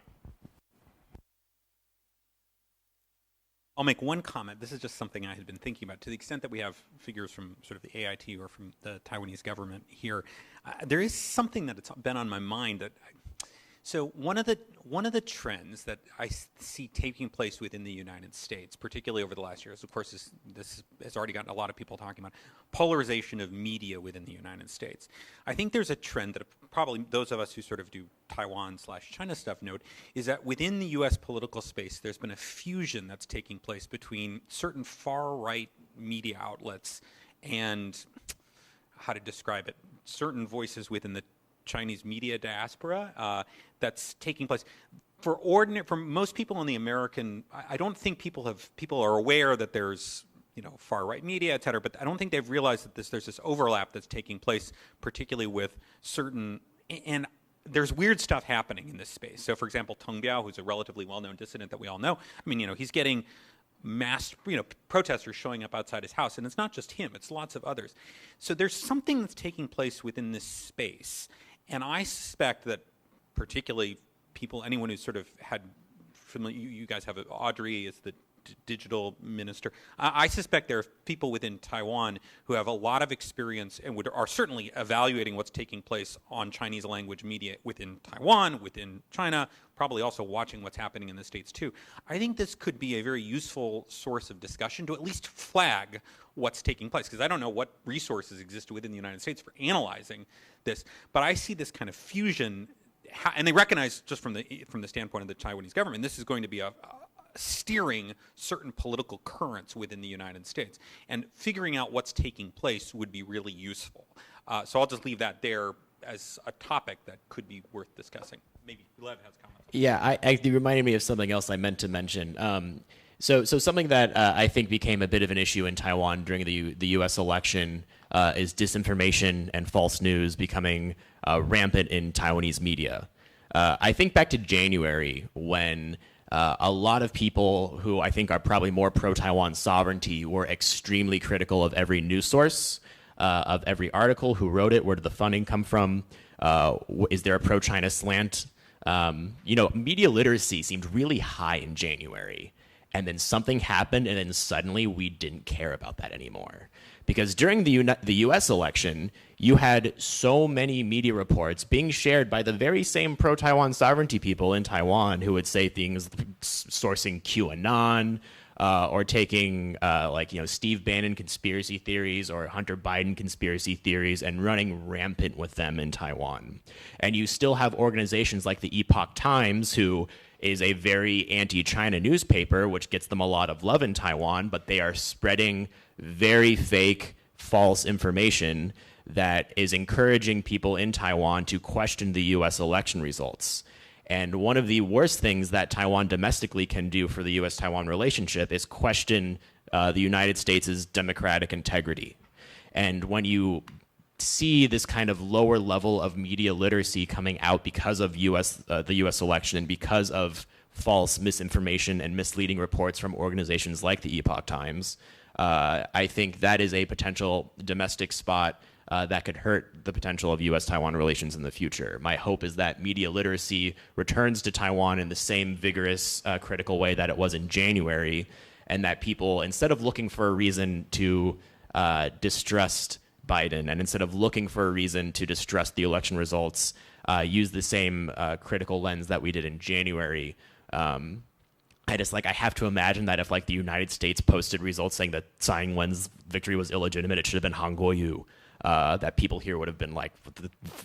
I'll make one comment. This is just something I had been thinking about. To the extent that we have figures from sort of the AIT or from the Taiwanese government here, there is something that it's been on my mind that. So one of the trends that I see taking place within the United States, particularly over the last years, of course, this has already gotten a lot of people talking about polarization of media within the United States. I think there's a trend that probably those of us who sort of do Taiwan/China stuff note is that within the U.S. political space, there's been a fusion that's taking place between certain far-right media outlets and, how to describe it, certain voices within the Chinese media diaspora that's taking place. For most people in the American, I don't think people are aware that there's far right media, et cetera, but I don't think they've realized that there's this overlap that's taking place, particularly with certain, and there's weird stuff happening in this space. So, for example, Teng Biao, who's a relatively well-known dissident that we all know, he's getting mass, protesters showing up outside his house, and it's not just him; it's lots of others. So there's something that's taking place within this space. And I suspect that particularly anyone who's sort of had, you guys have Audrey as the digital minister. I suspect there are people within Taiwan who have a lot of experience and are certainly evaluating what's taking place on Chinese language media within Taiwan, within China, probably also watching what's happening in the States too. I think this could be a very useful source of discussion to at least flag what's taking place, because I don't know what resources exist within the United States for analyzing this, but I see this kind of fusion, and they recognize just from the standpoint of the Taiwanese government, this is going to be a steering certain political currents within the United States, and figuring out what's taking place would be really useful. So I'll just leave that there as a topic that could be worth discussing. Maybe Lev has comments. Yeah, you reminded me of something else I meant to mention. So something that I think became a bit of an issue in Taiwan during the U.S. election is disinformation and false news becoming rampant in Taiwanese media. I think back to January when a lot of people who I think are probably more pro-Taiwan sovereignty were extremely critical of every news source, of every article, who wrote it, where did the funding come from, is there a pro-China slant? Media literacy seemed really high in January. And then something happened, and then suddenly we didn't care about that anymore. Because during the U.S. election, you had so many media reports being shared by the very same pro-Taiwan sovereignty people in Taiwan who would say things sourcing QAnon, or taking Steve Bannon conspiracy theories or Hunter Biden conspiracy theories and running rampant with them in Taiwan. And you still have organizations like the Epoch Times who, is a very anti-China newspaper, which gets them a lot of love in Taiwan, but they are spreading very fake, false information that is encouraging people in Taiwan to question the U.S. election results. And one of the worst things that Taiwan domestically can do for the U.S. Taiwan relationship is question the United States' democratic integrity. And when you see this kind of lower level of media literacy coming out because of the U.S. election and because of false misinformation and misleading reports from organizations like the Epoch Times, I think that is a potential domestic spot that could hurt the potential of U.S.-Taiwan relations in the future. My hope is that media literacy returns to Taiwan in the same vigorous, critical way that it was in January, and that people, instead of looking for a reason to distrust Biden, and instead of looking for a reason to distrust the election results, use the same critical lens that we did in January. I have to imagine that if the United States posted results saying that Tsai Ing-wen's victory was illegitimate, it should have been Han Kuo-yu, that people here would have been like,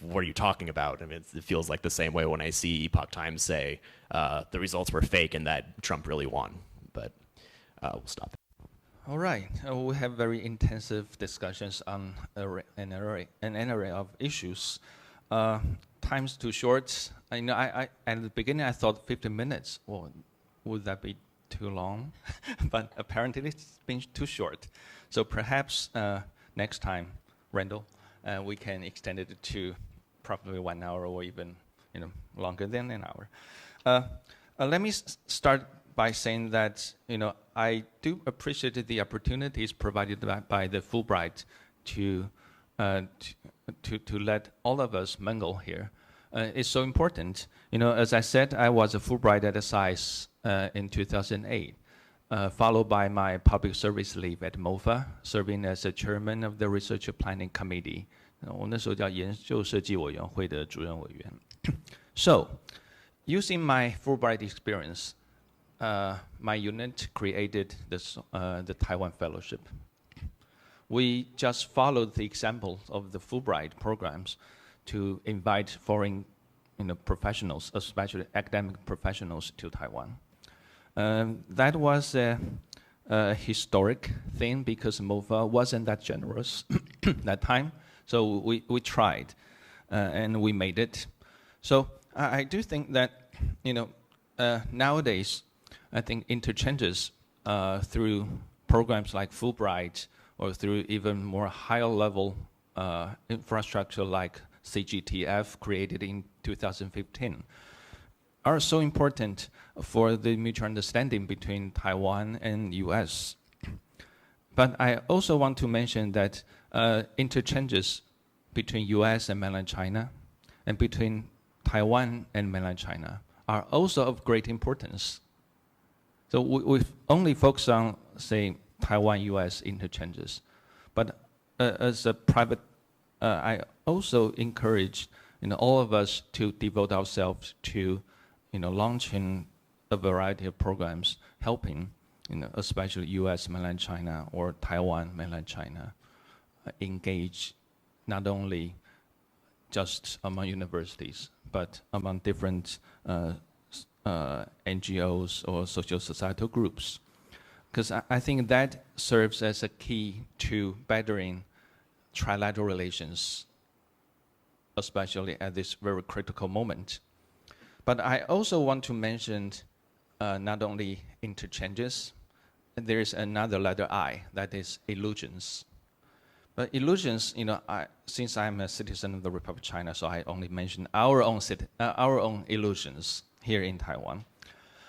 what are you talking about? I mean, it feels like the same way when I see Epoch Times say the results were fake and that Trump really won. But we'll stop there. All right. We have very intensive discussions on an array of issues. Time's too short. I at the beginning I thought 15 minutes. Well, would that be too long? But apparently it's been too short. So perhaps next time, Randall, we can extend it to probably 1 hour or even longer than an hour. Let me start by saying that I do appreciate the opportunities provided by the Fulbright to let all of us mingle here. It's so important. As I said, I was a Fulbright at SICE in 2008, followed by my public service leave at MOFA, serving as a chairman of the Research Planning Committee. 我那时候叫研究设计委员会的主任委员。So, using my Fulbright experience, my unit created the Taiwan Fellowship. We just followed the example of the Fulbright programs to invite foreign professionals, especially academic professionals, to Taiwan. That was a historic thing because MOFA wasn't that generous that time. So we tried and we made it. So I do think that nowadays, I think interchanges through programs like Fulbright or through even more higher level infrastructure like CGTF created in 2015 are so important for the mutual understanding between Taiwan and U.S. But I also want to mention that interchanges between U.S. and mainland China and between Taiwan and mainland China are also of great importance. So we've only focused on, say, Taiwan-U.S. interchanges. But as a private, I also encourage all of us to devote ourselves to launching a variety of programs helping, especially U.S. mainland China or Taiwan mainland China engage not only just among universities, but among different NGOs or social societal groups. Because I think that serves as a key to bettering trilateral relations, especially at this very critical moment. But I also want to mention not only interchanges, there is another letter I, that is illusions. But illusions, since I'm a citizen of the Republic of China, so I only mention our own illusions here in Taiwan.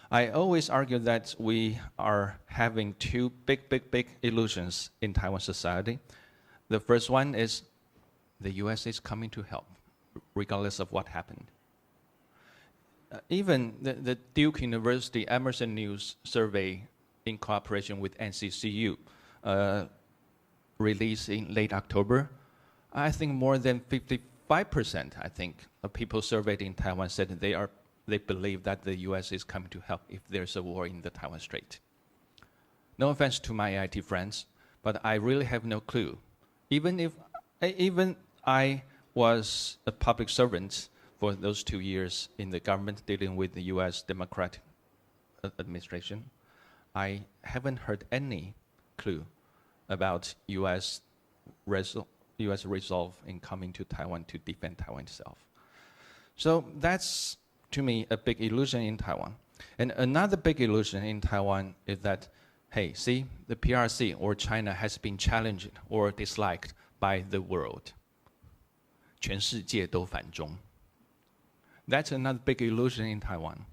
I always argue that we are having two big illusions in Taiwan society. The first one is the U.S. is coming to help, regardless of what happened. Even the Duke University Emerson News survey in cooperation with NCCU released in late October, I think more than 55%, I think, of people surveyed in Taiwan said that they believe that the U.S. is coming to help if there's a war in the Taiwan Strait. No offense to my AIT friends, but I really have no clue. Even I was a public servant for those 2 years in the government dealing with the U.S. Democratic administration, I haven't heard any clue about U.S. resolve in coming to Taiwan to defend Taiwan itself. So that's, to me, a big illusion in Taiwan. And another big illusion in Taiwan is that, hey, see, the PRC or China has been challenged or disliked by the world. 全世界都反中. That's another big illusion in Taiwan.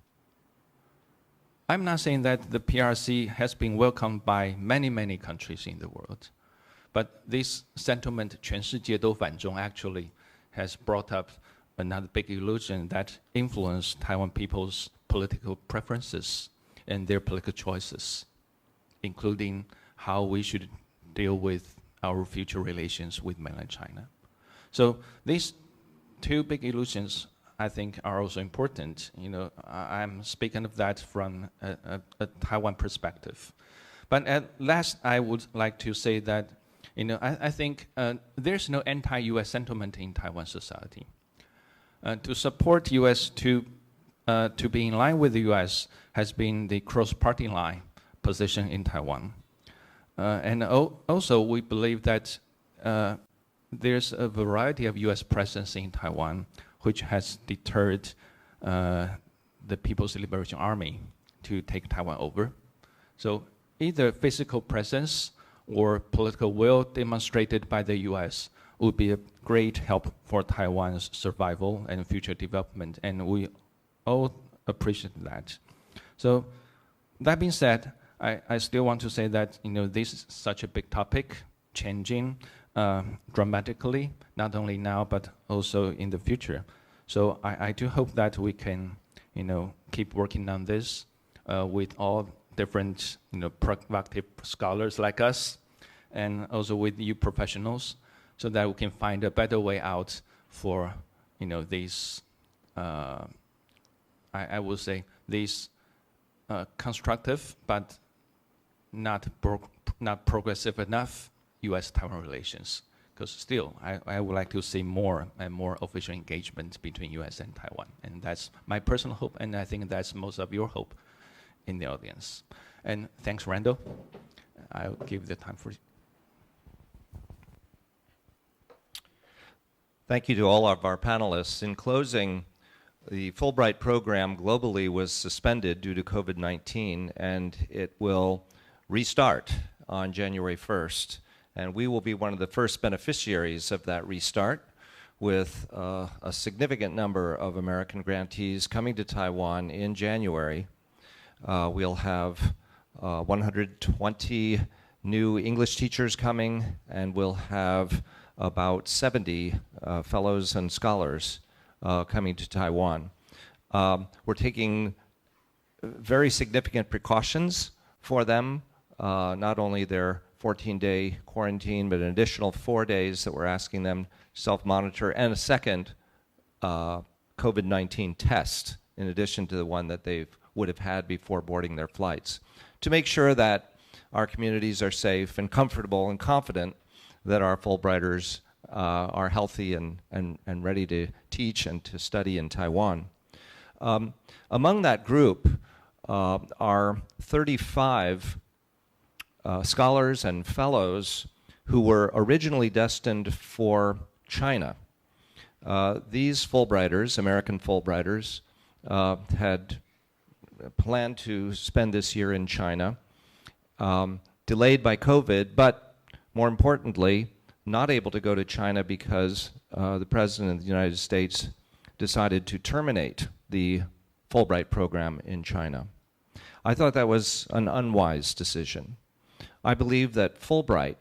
I'm not saying that the PRC has been welcomed by many, many countries in the world. But this sentiment, 全世界都反中, actually has brought up another big illusion that influenced Taiwan people's political preferences and their political choices, including how we should deal with our future relations with mainland China. So these two big illusions, I think, are also important. You know, I'm speaking of that from a Taiwan perspective. But at last, I would like to say that, you know, I think there's no anti-U.S. sentiment in Taiwan society. To support U.S. to be in line with the U.S. has been the cross-party line position in Taiwan. And also, we believe that there's a variety of U.S. presence in Taiwan which has deterred the People's Liberation Army to take Taiwan over. So either physical presence or political will demonstrated by the U.S. would be a great help for Taiwan's survival and future development, and we all appreciate that. So that being said, I still want to say that, you know, this is such a big topic, changing dramatically, not only now but also in the future. So I do hope that we can, you know, keep working on this with all different, you know, provocative scholars like us, and also with you professionals, so that we can find a better way out for, you know, these, I would say, these constructive but not progressive enough U.S.-Taiwan relations. Because still, I would like to see more and more official engagement between U.S. and Taiwan. And that's my personal hope, and I think that's most of your hope in the audience. And thanks, Randall. I'll give the time for you. Thank you to all of our panelists. In closing, the Fulbright program globally was suspended due to COVID-19, and it will restart on January 1st. And we will be one of the first beneficiaries of that restart, with a significant number of American grantees coming to Taiwan in January. We'll have 120 new English teachers coming, and we'll have about 70 fellows and scholars coming to Taiwan. We're taking very significant precautions for them, not only their 14-day quarantine, but an additional 4 days that we're asking them to self-monitor, and a second COVID-19 test in addition to the one that they would have had before boarding their flights, to make sure that our communities are safe and comfortable and confident that our Fulbrighters are healthy and ready to teach and to study in Taiwan. Among that group are 35 scholars and fellows who were originally destined for China. These Fulbrighters, American Fulbrighters, had planned to spend this year in China, delayed by COVID, but more importantly, not able to go to China because the President of the United States decided to terminate the Fulbright program in China. I thought that was an unwise decision. I believe that Fulbright,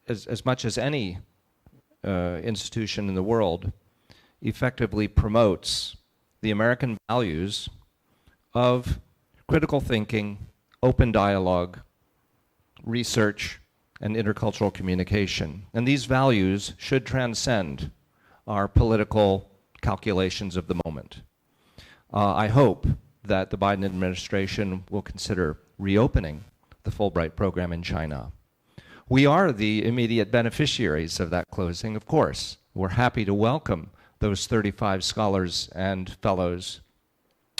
as much as any institution in the world, effectively promotes the American values of critical thinking, open dialogue, research, and intercultural communication. And these values should transcend our political calculations of the moment. I hope that the Biden administration will consider reopening the Fulbright program in China. We are the immediate beneficiaries of that closing, of course. We're happy to welcome those 35 scholars and fellows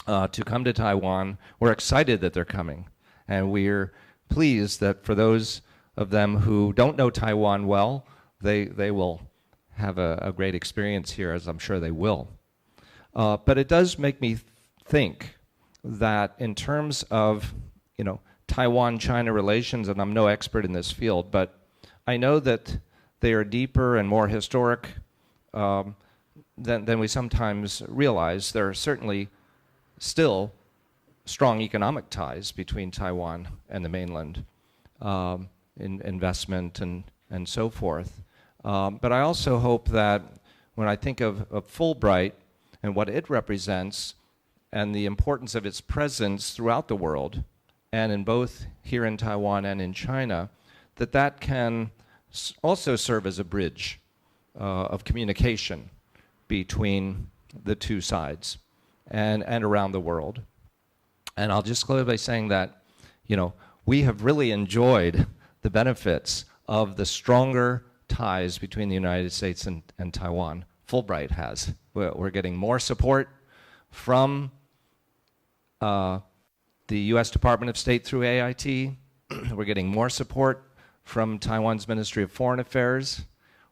to come to Taiwan. We're excited that they're coming, and we're pleased that for those of them who don't know Taiwan well, they will have a great experience here, as I'm sure they will. But it does make me think that in terms of, Taiwan-China relations, and I'm no expert in this field, but I know that they are deeper and more historic than we sometimes realize. There are certainly still strong economic ties between Taiwan and the mainland, in investment and so forth. But I also hope that when I think of Fulbright and what it represents and the importance of its presence throughout the world, and in both here in Taiwan and in China, that can also serve as a bridge of communication between the two sides and around the world. And I'll just close by saying that, we have really enjoyed the benefits of the stronger ties between the United States and Taiwan. Fulbright has. We're getting more support from the U.S. Department of State through AIT. We're getting more support from Taiwan's Ministry of Foreign Affairs.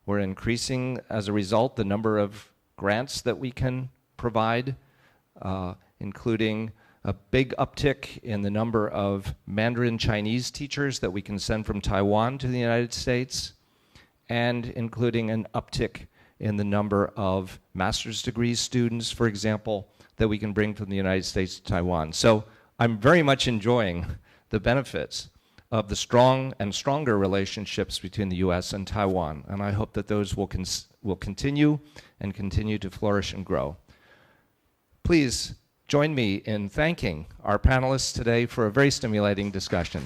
We're increasing, as a result, the number of grants that we can provide, including a big uptick in the number of Mandarin Chinese teachers that we can send from Taiwan to the United States, and including an uptick in the number of master's degree students, for example, that we can bring from the United States to Taiwan. So I'm very much enjoying the benefits of the strong and stronger relationships between the U.S. and Taiwan, and I hope that those will continue and continue to flourish and grow. Please join me in thanking our panelists today for a very stimulating discussion.